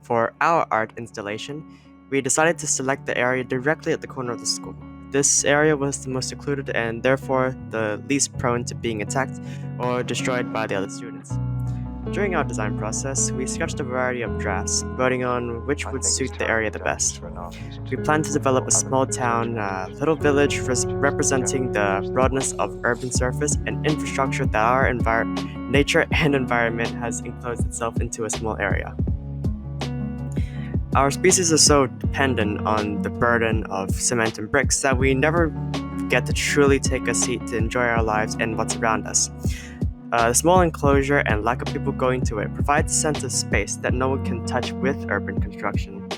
For our art installation, we decided to select the area directly at the corner of the school. This area was the most secluded and therefore the least prone to being attacked or destroyed by the other students. During our design process, we sketched a variety of drafts, voting on which would suit the area the best. We planned to develop a small town, little village representing the broadness of urban surface and infrastructure that our nature and environment has enclosed itself into a small area. Our species are so dependent on the burden of cement and bricks that we never get to truly take a seat to enjoy our lives and what's around us. The small enclosure and lack of people going to it provides a sense of space that no one can touch with urban construction.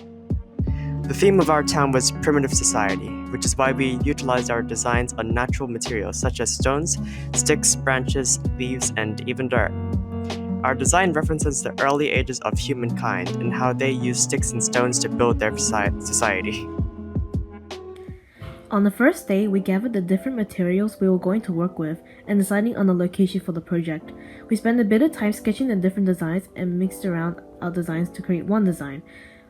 The theme of our town was primitive society, which is why we utilized our designs on natural materials such as stones, sticks, branches, leaves, and even dirt. Our design references the early ages of humankind and how they used sticks and stones to build their society. On the first day, we gathered the different materials we were going to work with and deciding on the location for the project. We spent a bit of time sketching the different designs and mixed around our designs to create one design.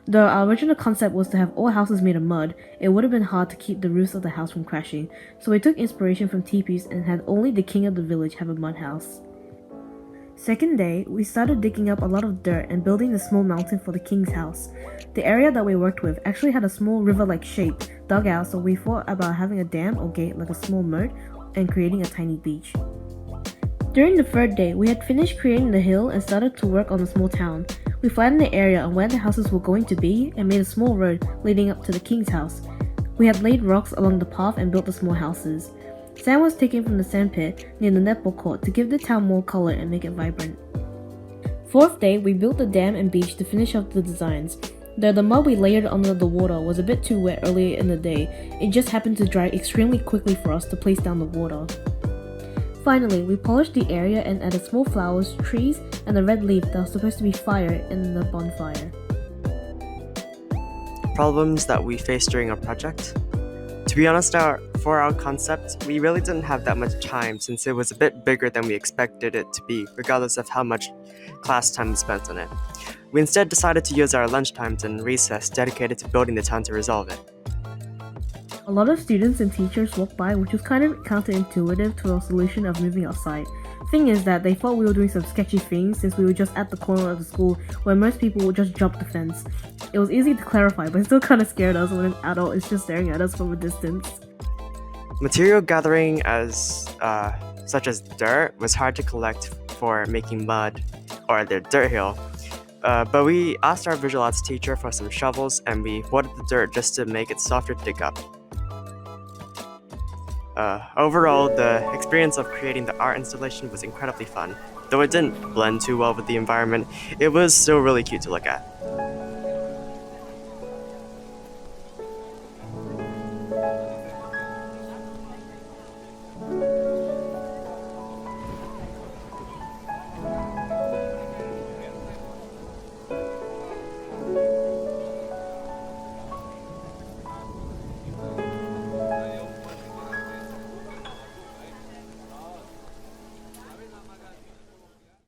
Though our original concept was to have all houses made of mud, it would have been hard to keep the roofs of the house from crashing, so we took inspiration from teepees and had only the king of the village have a mud house. Second day, we started digging up a lot of dirt and building a small mountain for the king's house. The area that we worked with actually had a small river-like shape dug out, so we thought about having a dam or gate like a small moat and creating a tiny beach. During the third day, we had finished creating the hill and started to work on the small town. We flattened the area on where the houses were going to be and made a small road leading up to the king's house. We had laid rocks along the path and built the small houses. Sand was taken from the sandpit near the netball court to give the town more color and make it vibrant. Fourth day, we built the dam and beach to finish off the designs. Though the mud we layered under the water was a bit too wet earlier in the day, it just happened to dry extremely quickly for us to place down the water. Finally, we polished the area and added small flowers, trees, and a red leaf that was supposed to be fire in the bonfire. Problems that we faced during our project? To be honest, for our concept, we really didn't have that much time since it was a bit bigger than we expected it to be, regardless of how much class time we spent on it. We instead decided to use our lunchtimes and recess dedicated to building the town to resolve it. A lot of students and teachers walked by, which was kind of counterintuitive to our solution of moving outside. Thing is that they thought we were doing some sketchy things since we were just at the corner of the school where most people would just jump the fence. It was easy to clarify, but it still kind of scared us when an adult is just staring at us from a distance. Material gathering such as dirt was hard to collect for making mud or the dirt hill. But we asked our visual arts teacher for some shovels and we watered the dirt just to make it softer to dig up. Overall, the experience of creating the art installation was incredibly fun. Though it didn't blend too well with the environment, it was still really cute to look at.